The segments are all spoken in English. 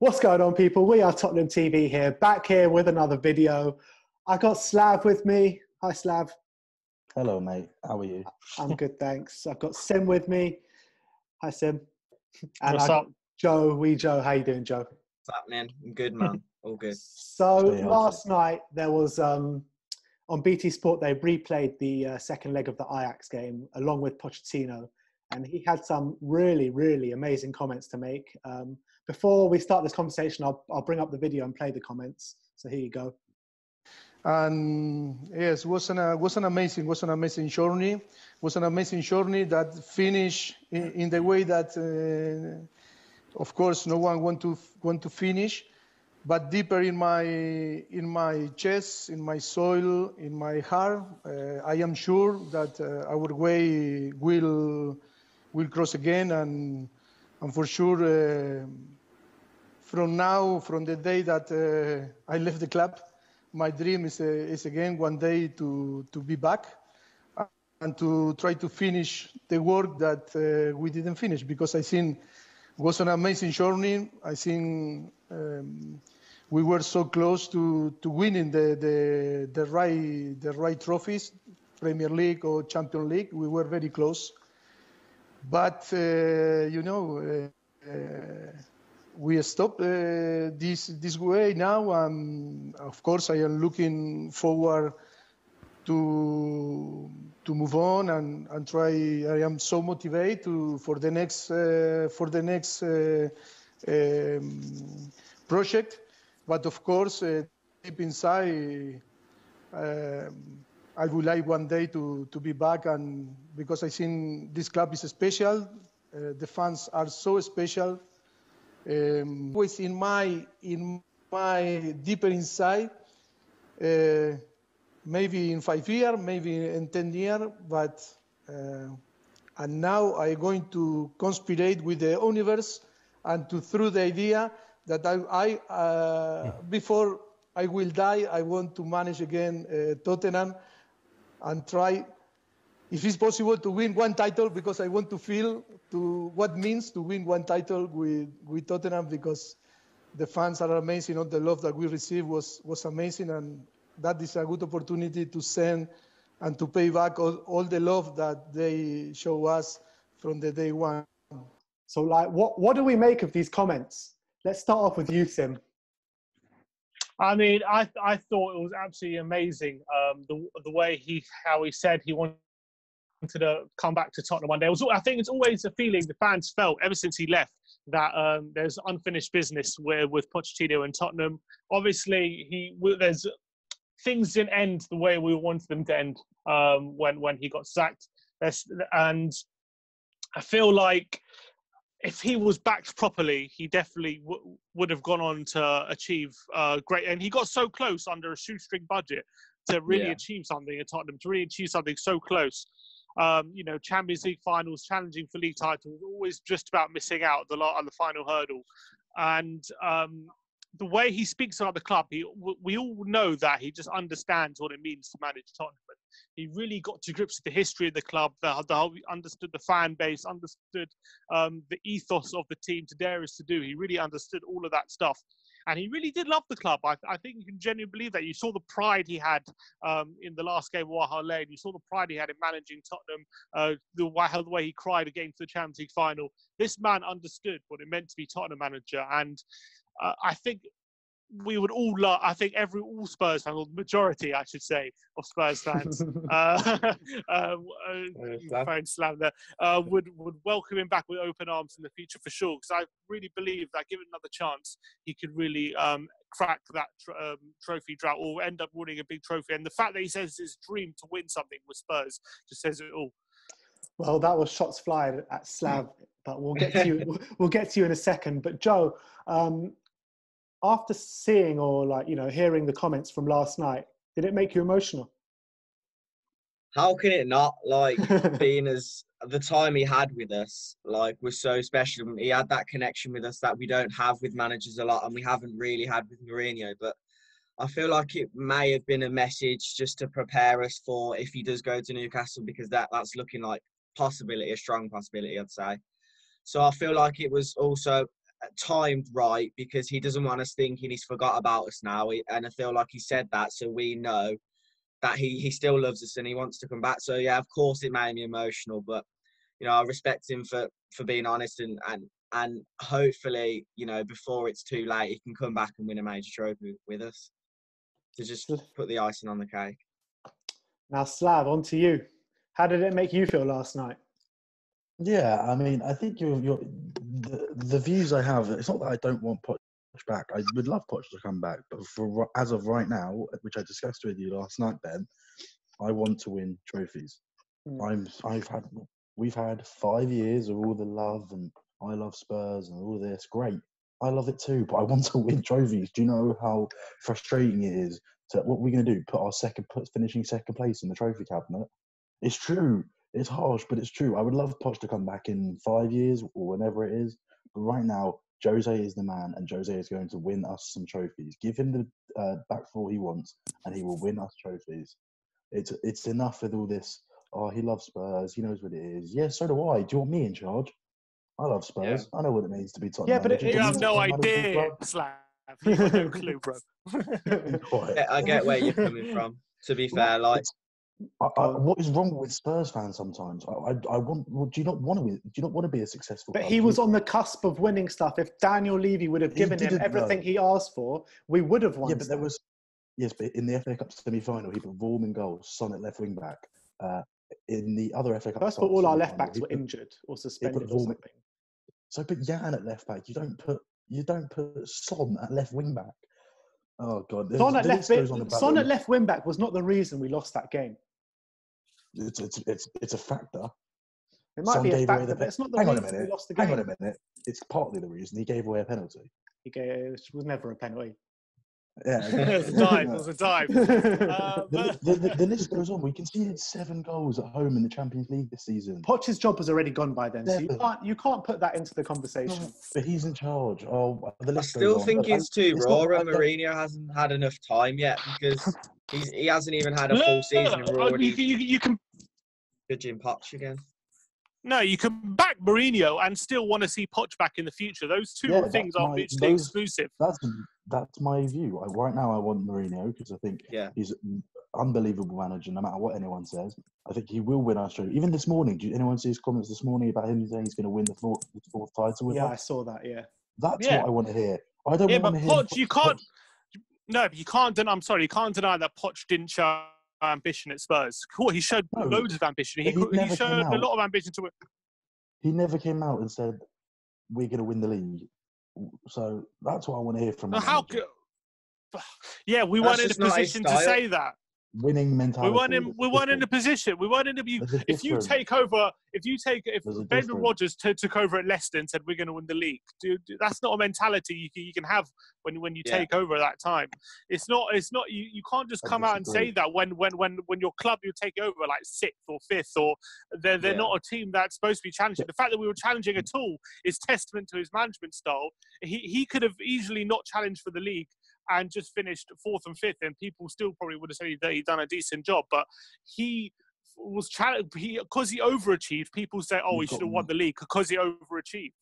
What's going on, people? We are Tottenham TV here, back here with another video. I got Slav with me. Hi, Slav. Hello, mate. How are you? I'm good, thanks. I've got Sim with me. Hi, Sim. And What's up? Joe. How you doing, Joe? What's up, man? I'm good, man. All good. So last night there was on BT Sport, they replayed the second leg of the Ajax game along with Pochettino, and he had some really, really amazing comments to make. Before we start this conversation, I'll bring up the video and play the comments. So here you go. And yes, was an amazing journey. Was an amazing journey that finished in the way that, of course, no one want to finish, but deeper in my chest, in my soul, in my heart. I am sure that our way will cross again, and for sure, from the day that I left the club, my dream is again one day to be back and to try to finish the work that we didn't finish, because I think it was an amazing journey. I think we were so close to winning the right trophies, Premier League or Champions League. We were very close, but we stopped this way now. Of course, I am looking forward to move on and try. I am so motivated for the next project. But of course, deep inside, I would like one day to be back, and because I think this club is special. The fans are so special. Always in my deeper inside, maybe in 5 years, maybe in 10 years, but and now I'm going to conspirate with the universe and to through the idea that I before I will die, I want to manage again Tottenham and try, if it's possible, to win one title, because I want to feel what it means to win one title with Tottenham, because the fans are amazing. All the love that we received was amazing, and that is a good opportunity to send and to pay back all the love that they show us from the day one. So, what do we make of these comments? Let's start off with you, Sim. I mean, I thought it was absolutely amazing. The way how he said he wanted to come back to Tottenham one day. I think it's always a feeling the fans felt ever since he left, that there's unfinished business with Pochettino and Tottenham. Obviously, there's things didn't end the way we wanted them to end when he got sacked. And I feel like if he was backed properly, he definitely would have gone on to achieve great. And he got so close under a shoestring budget to really achieve something at Tottenham, to really achieve something so close. Champions League finals, challenging for league titles, always just about missing out on the final hurdle. And the way he speaks about the club, we all know that he just understands what it means to manage Tottenham. He really got to grips with the history of the club, he understood the fan base, understood the ethos of the team, to dare us to do. He really understood all of that stuff. And he really did love the club. I think you can genuinely believe that. You saw the pride he had in the last game of Waha Lane. You saw the pride he had in managing Tottenham, the way he cried again to the Champions League final. This man understood what it meant to be Tottenham manager. And I think we would all love, I think all Spurs fans, or the majority, I should say, of Spurs fans, would welcome him back with open arms in the future for sure. Because I really believe that given another chance, he could really crack that trophy drought or end up winning a big trophy. And the fact that he says his dream to win something with Spurs just says it all. Well, that was shots fired at Slav, but we'll get to you. We'll get to you in a second. But Joe, after seeing or hearing the comments from last night, did it make you emotional? How can it not? Being as the time he had with us, was so special. He had that connection with us that we don't have with managers a lot, and we haven't really had with Mourinho. But I feel like it may have been a message just to prepare us for if he does go to Newcastle, because that's looking like a strong possibility, I'd say. So I feel like it was also timed right, because he doesn't want us thinking he's forgot about us now. And I feel like he said that, so we know that he still loves us and he wants to come back. So yeah, of course it made me emotional, but you know, I respect him for being honest, and hopefully, you know, before it's too late, he can come back and win a major trophy with us to just put the icing on the cake. Now, Slav, on to you. How did it make you feel last night? Yeah, I mean, I think the views I have. It's not that I don't want Poch back. I would love Poch to come back, but as of right now, which I discussed with you last night, Ben, I want to win trophies. We've had 5 years of all the love and I love Spurs and all this. Great, I love it too, but I want to win trophies. Do you know how frustrating it is? What are we going to do? Finishing second place in the trophy cabinet? It's true. It's harsh, but it's true. I would love Poch to come back in 5 years or whenever it is. But right now, Jose is the man, and Jose is going to win us some trophies. Give him the back four he wants, and he will win us trophies. It's enough with all this. Oh, he loves Spurs. He knows what it is. Yeah, so do I. Do you want me in charge? I love Spurs. Yeah. I know what it means to be Tottenham. Yeah, but you have no idea, Slav. You have no clue, bro. I get where you're coming from. To be fair, like. What is wrong with Spurs fans sometimes? I want. Do you not want to win? Do you not want to be a successful? But he was on the cusp of winning stuff. If Daniel Levy would have given him everything he asked for, we would have won. Yeah, but there was. Yes, but in the FA Cup semi-final, he put Vorm in goal, Son at left wing back. In the other FA Cup, first of all our left backs were injured or suspended or something. So put Jan at left back. You don't put Son at left wing back. Oh God! Son at left wing back was not the reason we lost that game. It's a factor. It might be a factor, but it's not the reason we lost the game. Hang on a minute. It's partly the reason he gave away a penalty. It was never a penalty. Yeah, it was a dive. The list goes on. We conceded 7 goals at home in the Champions League this season. Poch's job was already gone by then, so you can't put that into the conversation. No, but he's in charge. Oh, the list I still think it's too raw, and Mourinho hasn't had enough time yet, because he hasn't even had a full season. You can judging Poch again. No, you can back Mourinho and still want to see Poch back in the future. Those two things are mutually exclusive. That's my view. Right now, I want Mourinho because I think he's an unbelievable manager. No matter what anyone says, I think he will win our show. Even this morning, did anyone see his comments this morning about him saying he's going to win the fourth title with us? I saw that. Yeah, that's what I want to hear. I don't want to hear. Poch, you can't. No, you can't. I'm sorry, you can't deny that Poch didn't show ambition at Spurs. Cool, he showed loads of ambition. He showed a lot of ambition to it. He never came out and said, "We're going to win the league." So that's what I want to hear from him. Yeah, we weren't in a position to say that. Winning mentality. We weren't in a position. We weren't in a. If Brendan Rodgers took over at Leicester and said we're going to win the league, dude, that's not a mentality you can have when you take over at that time. It's not. You can't just come out and say that when your club you take over like 6th or 5th, or they're not a team that's supposed to be challenging. The fact that we were challenging at all is testament to his management style. He could have easily not challenged for the league and just finished 4th and 5th, and people still probably would have said that he'd done a decent job. But he was because he overachieved. People say, "Oh, he should have won the league because he overachieved."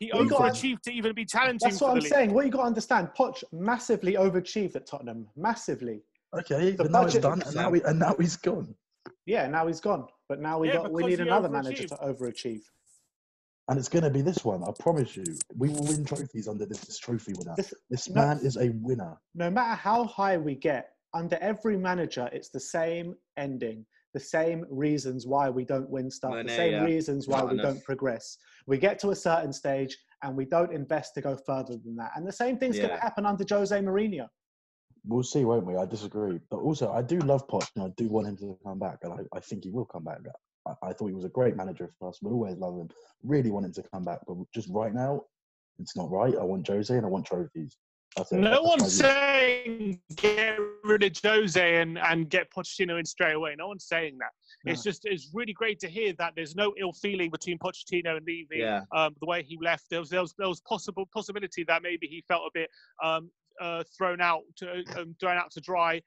He overachieved to even be challenging. That's what I'm saying. What you got to understand, Poch massively overachieved at Tottenham, massively. Okay, the now it's done, and now he's gone. Yeah, now he's gone. But now we need another manager to overachieve. And it's going to be this one, I promise you. We will win trophies under this trophy winner. This man is a winner. No matter how high we get, under every manager, it's the same ending, the same reasons why we don't win stuff, the same reasons why we don't progress. We get to a certain stage and we don't invest to go further than that. And the same thing's going to happen under Jose Mourinho. We'll see, won't we? I disagree. But also, I do love Poch and I do want him to come back. And I think he will come back. I thought he was a great manager for us. We'll always love him. Really want him to come back. But just right now, it's not right. I want Jose and I want trophies. No one's saying get rid of Jose and get Pochettino in straight away. No one's saying that. No. It's really great to hear that there's no ill feeling between Pochettino and Levy. Yeah. The way he left, there was possibility that maybe he felt a bit thrown out to dry.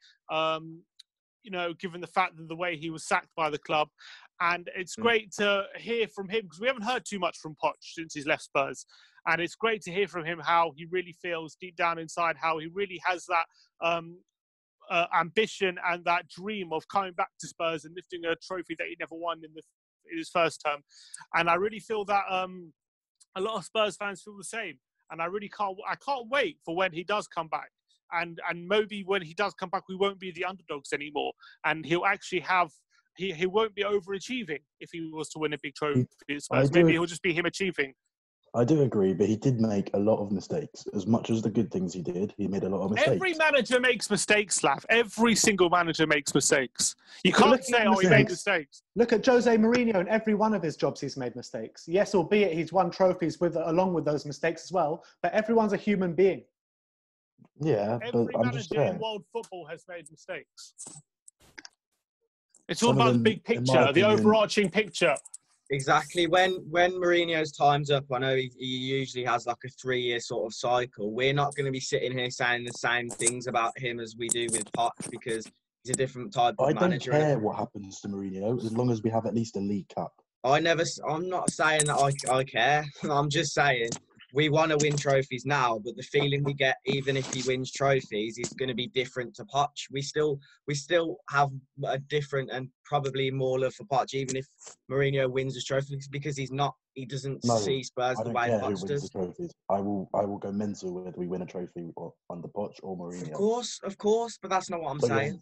given the fact that the way he was sacked by the club. And it's great to hear from him, because we haven't heard too much from Poch since he's left Spurs. And it's great to hear from him how he really feels deep down inside, how he really has that ambition and that dream of coming back to Spurs and lifting a trophy that he never won in his first term. And I really feel that a lot of Spurs fans feel the same. And I can't wait for when he does come back. And maybe when he does come back, we won't be the underdogs anymore. And he'll actually have, he won't be overachieving if he was to win a big trophy at Spurs. Maybe it'll just be him achieving. I do agree, but he did make a lot of mistakes. As much as the good things he did, he made a lot of mistakes. Every manager makes mistakes, Slav. Every single manager makes mistakes. You can't say, he made mistakes. Look at Jose Mourinho. In every one of his jobs, he's made mistakes. Yes, albeit he's won trophies along with those mistakes as well, but everyone's a human being. Yeah, every but I'm just manager saying. in world football has made mistakes. It's all about the big picture, the overarching picture. Exactly. When Mourinho's time's up, I know he usually has like a 3-year sort of cycle. We're not going to be sitting here saying the same things about him as we do with Poch, because he's a different type of manager. I don't care what happens to Mourinho as long as we have at least a League Cup. I'm not saying that I care. I'm just saying we want to win trophies now, but the feeling we get, even if he wins trophies, is going to be different to Poch. We still have a different and probably more love for Poch, even if Mourinho wins the trophies, because he doesn't see Spurs the way Poch does. I will go mental whether we win a trophy under Poch or Mourinho. Of course, but that's not what I'm saying.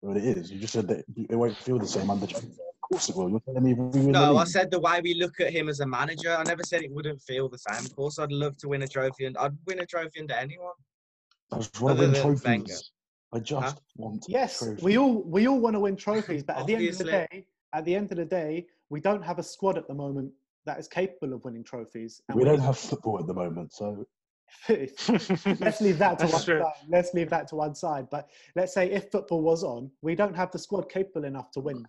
Well, it is. You just said that it won't feel the same under. Of course it will. You're telling me we win the No, league. I said the way we look at him as a manager. I never said it wouldn't feel the same. Of course, I'd love to win a trophy, and I'd win a trophy under anyone. I just want to win trophies. I just want. Yes, trophies. we all want to win trophies, but at the end of the day, we don't have a squad at the moment that is capable of winning trophies. And we don't have football at the moment, so. Let's leave that to one side. Let's leave that to one side. But let's say if football was on, we don't have the squad capable enough to win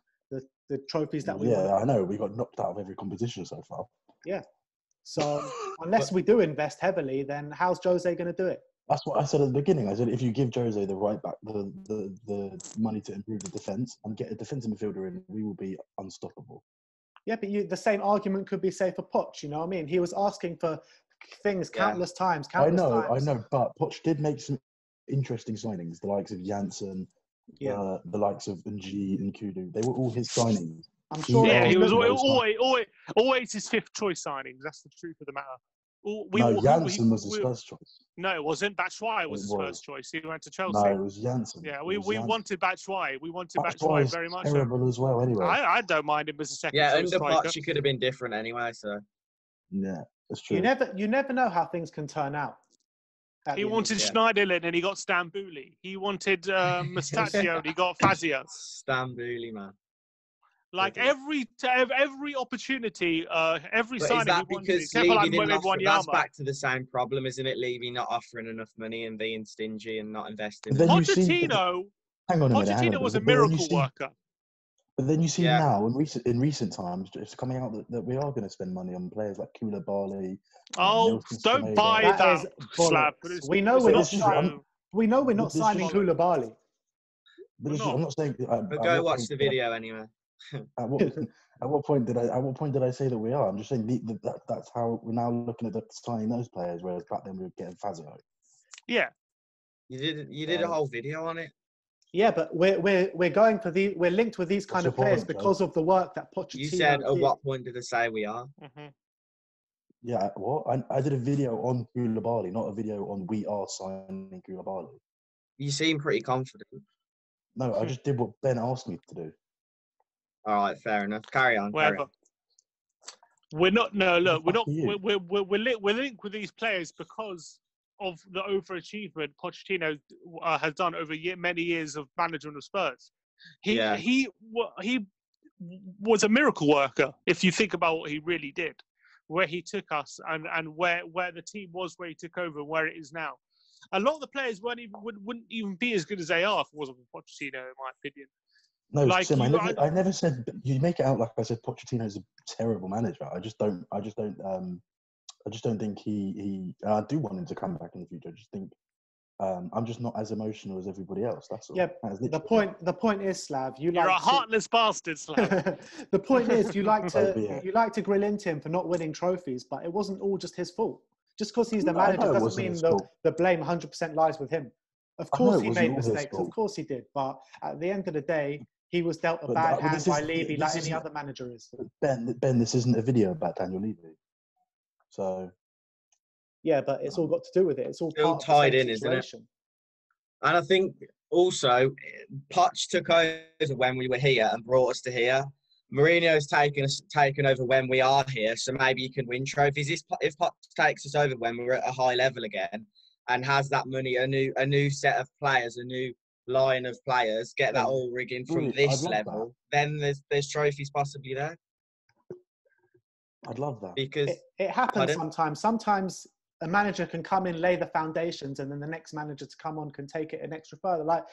the trophies that we want. Yeah, I know. We got knocked out of every competition so far. Yeah. So unless we do invest heavily, then how's Jose going to do it? That's what I said at the beginning. I said if you give Jose the right back, the money to improve the defence and get a defensive midfielder in, we will be unstoppable. Yeah, but the same argument could be said for Poch. You know what I mean? He was asking for things countless times. I know, but Poch did make some interesting signings, the likes of Janssen, the likes of Ng and Kudu. They were all his signings. I'm sure. Yeah, he was always his fifth choice signings. That's the truth of the matter. Janssen was his first choice. No, it wasn't. Batshuayi was his first choice. He went to Chelsea. No, it was Janssen. Yeah, we wanted Batshuayi. We wanted Batshuayi very much. Terrible as well. Anyway, I don't mind him as a second. Yeah, choice under striker. Poch, he could have been different anyway. So. Yeah, that's true. You never know how things can turn out. He wanted Schneiderlin and he got Stambouli. He wanted Mustaccio and he got Fazio. Stambouli, man. Like every opportunity, every but signing. Is that he wanted, because Levy didn't offer, that's back to the same problem, isn't it? Levy not offering enough money and being stingy and not investing. Pochettino was a miracle worker. But then you see now, in recent times, it's coming out that we are going to spend money on players like Koulibaly. Oh, don't buy that slap. We know we're not signing Koulibaly. But I'm not saying. But go watch the video anyway. At what point did I say that we are? I'm just saying that's how we're now looking at signing those players, whereas back then we were getting Fazio. Yeah, you did a whole video on it. Yeah, but we're going for we're linked with these kind of players because of the work that Pochettino did. You said at what point did I say we are? Mm-hmm. Yeah, what? I did a video on Koulibaly, not a video on we are signing Koulibaly. You seem pretty confident. No, I just did what Ben asked me to do. All right, fair enough. Carry on. We're not. No, look, we're not. We're linked with these players because of the overachievement Pochettino has done over many years of management of Spurs. He was a miracle worker. If you think about what he really did, where he took us and where the team was, where he took over, and where it is now. A lot of the players wouldn't even be as good as they are if it wasn't for Pochettino, in my opinion. No, Sim, I never said. You make it out like I said Pochettino's a terrible manager. I just don't think he. I do want him to come back in the future. I just think I'm just not as emotional as everybody else. That's all. Yeah. That's The literally it. point is, Slav, You're a heartless bastard, Slav. The point is, you like So be it. to grill into him for not winning trophies, but it wasn't all just his fault. Just because he's the No, I manager know it doesn't wasn't mean his the fault. blame 100% lies with him. Of I know course it he wasn't made all his mistakes. Of fault. course he did. But at the end of the day, he was dealt a But bad but hand this by is Levy this like any isn't other manager is. Ben. This isn't a video about Daniel Levy. So Yeah, but it's all got to do with it. It's all Still part of the tied same in, isn't it? situation. And I think also, Poch took over when we were here and brought us to here. Mourinho's taken over when we are here, so maybe he can win trophies. If Poch takes us over when we're at a high level again and has that money, a new set of players, a new line of players, get that all rigging from Brilliant. this I'd love level, then there's trophies possibly there. I'd love that. Because It happens Pardon? sometimes. Sometimes a manager can come in, lay the foundations, and then the next manager to come on can take it an extra further. Like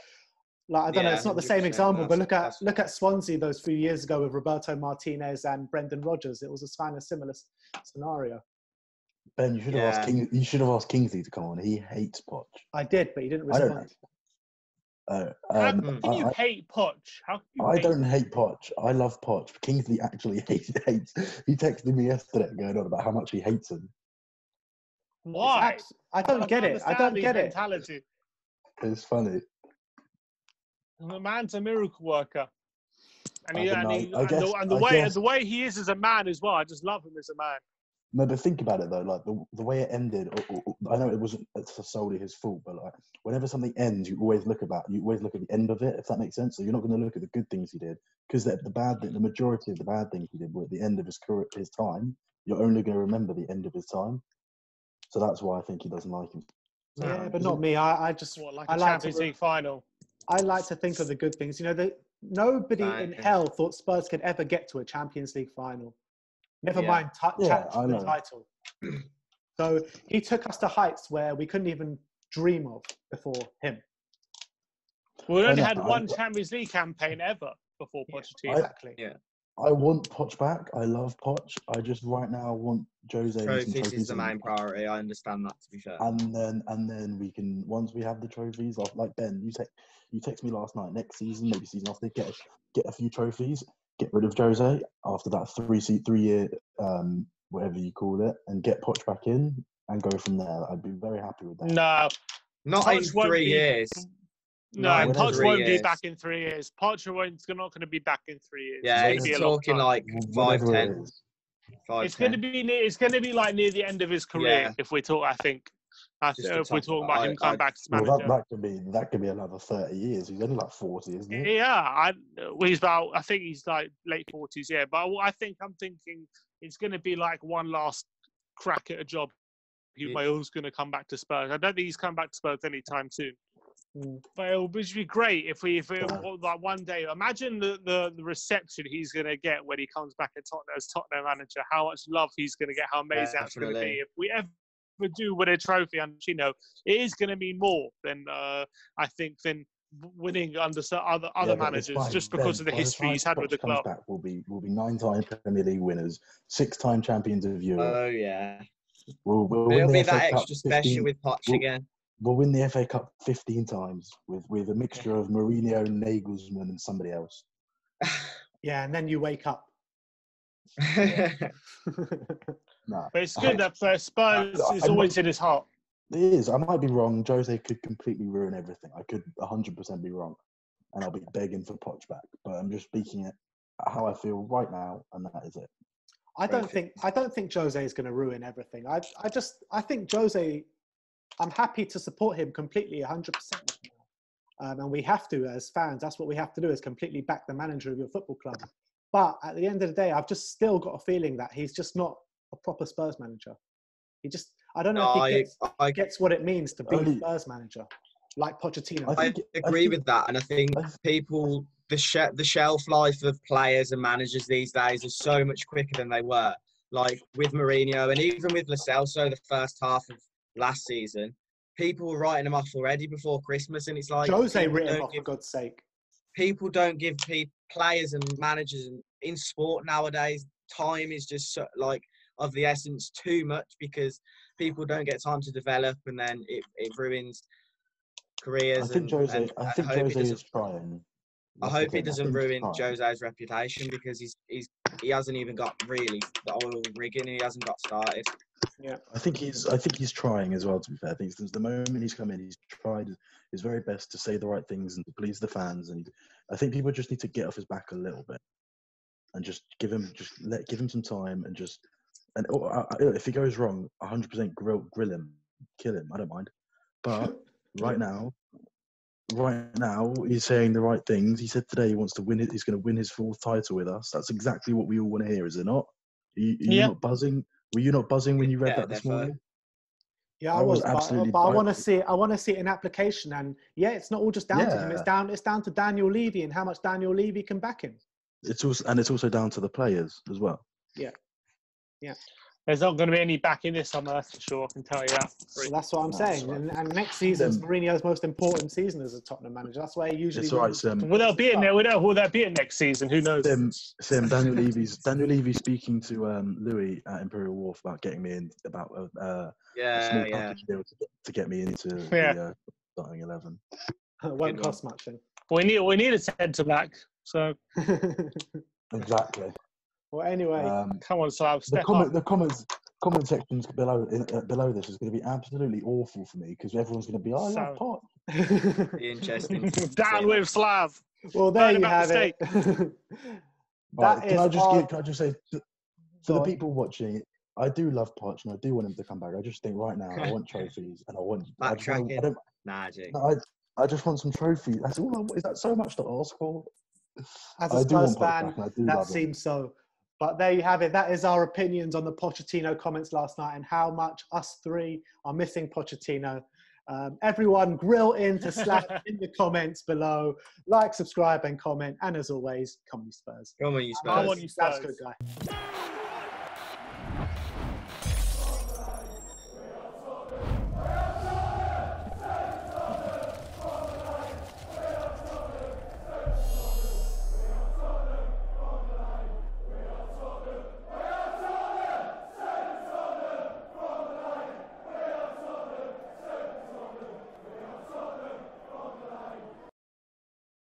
I don't know, Yeah, it's not the same 100%, example, but that's look at Swansea those few years ago with Roberto Martinez and Brendan Rodgers. It was a kind of similar scenario. Ben, you should have asked Yeah. You should have asked Kingsley to come on. He hates Poch. I did, but he didn't I don't. respond. How can you hate Poch? How can you I don't hate Poch. I love Poch. Kingsley actually hates. He texted me yesterday going on about how much he hates him. Why? I don't get it. I don't get it. Mentality. It's funny. The man's a miracle worker, and the way he is as a man as well. I just love him as a man. No, but think about it though. Like the way it ended. I know it wasn't solely his fault, but like whenever something ends, you always look at the end of it. If that makes sense. So you're not going to look at the good things he did, because the majority of the bad things he did were at the end of his time. You're only going to remember the end of his time. So that's why I think he doesn't like him. Yeah, but not me. I like a Champions League final. I like to think of the good things. You know, nobody in hell thought Spurs could ever get to a Champions League final. Never mind challenge for the title. So he took us to heights where we couldn't even dream of before him. We only had one Champions League campaign ever before Pochettino. Exactly. Yeah. I want Poch back. I love Poch. I just right now want Jose. Trophies is the main priority. I understand that, to be fair. And then we can, once we have the trophies, like Ben, you text me last night. Next season, maybe season after, get a few trophies. Get rid of Jose after that 3 year whatever you call it, and get Poch back in and go from there. I'd be very happy with that. No, not in 3 years. No, Poch won't be back in 3 years. Poch is not going to be back in 3 years. Yeah, he's talking like 5-10. It's going to be like near the end of his career if we talk. I think if we're talking about him coming back as manager. That could be another 30 years. He's only like 40, isn't he? Yeah, I think he's like late 40s. Yeah, but I'm thinking it's going to be like one last crack at a job. He's going to come back to Spurs. I don't think he's coming back to Spurs anytime soon. But it would be great if like one day. Imagine the reception he's going to get when he comes back at Tottenham as Tottenham manager. How much love he's going to get. How amazing that's going to be. If we ever do win a trophy, and it is going to mean more than I think than winning under other managers, just because of the history he's had with the club. Back, we'll be 9-time Premier League winners, 6-time champions of Europe. Oh yeah. We'll It'll be that extra special with Poch again. We'll win the FA Cup 15 times with a mixture of Mourinho, Nagelsmann, and somebody else. Yeah, and then you wake up. No, but it's good that Spurs is always in his heart. It is. I might be wrong. Jose could completely ruin everything. I could 100% be wrong, and I'll be begging for Poch back. But I'm just speaking it how I feel right now, and that is it. I don't think Jose is going to ruin everything. I think Jose. I'm happy to support him completely, 100%. And we have to, as fans, that's what we have to do, is completely back the manager of your football club. But at the end of the day, I've just still got a feeling that he's just not a proper Spurs manager. I don't know if he gets what it means to be a Spurs manager, like Pochettino. I agree with that. And I think people, the shelf life of players and managers these days is so much quicker than they were. Like with Mourinho and even with Lo Celso, the first half of last season, people were writing him off already before Christmas, and it's like Jose written off, for God's sake. People don't give players and managers in sport nowadays. Time is just of the essence too much, because people don't get time to develop, and then it ruins careers. I think Jose. I think hope Jose is trying. I That's the hope he thing, I doesn't think he's ruin trying. Jose's reputation because he hasn't even got really the oil rigging. He hasn't got started. Yeah. I think he's trying as well. To be fair, I think since the moment he's come in, he's tried his very best to say the right things and to please the fans. And I think people just need to get off his back a little bit and just give him some time and if he goes wrong, 100% grill him, kill him. I don't mind. But right now, he's saying the right things. He said today he wants to win it. He's going to win his fourth title with us. That's exactly what we all want to hear, is it not? Are you not buzzing? Were you not buzzing when you read that this morning? Yeah, I was absolutely. But I want to see it. I want to see it in application. And yeah, it's not all just down to him. It's down to Daniel Levy and how much Daniel Levy can back him. It's also down to the players as well. Yeah. There's not going to be any back in this summer, that's for sure. I can tell you that. Well, that's what I'm saying. Right. And next season's Mourinho's most important season as a Tottenham manager. That's why he usually. It's all right, Sim. Will there be in there? Will there be in next season? Who knows? Sim, Daniel Levy's speaking to Louis at Imperial Wharf about getting me in about a small package deal to get me into the starting 11. It won't cost much then. We need a centre back. So exactly. Well, anyway, come on, Slav. The comment sections below this is going to be absolutely awful for me because everyone's going to be, I love Pot. Be interesting. Down with Slav. Well, there you have it. Can I just say to the people watching, I do love Poch and I do want him to come back. I just think right now I want trophies and I want. Backtracking. I just want some trophies. That's all I want. Is that so much to ask for? As a Spurs fan, that seems so. But there you have it. That is our opinions on the Pochettino comments last night and how much us three are missing Pochettino. Everyone grill into Slav in the comments below. Like, subscribe and comment. And as always, come on you Spurs. Come on you Spurs. Come on you Spurs. That's good, guy.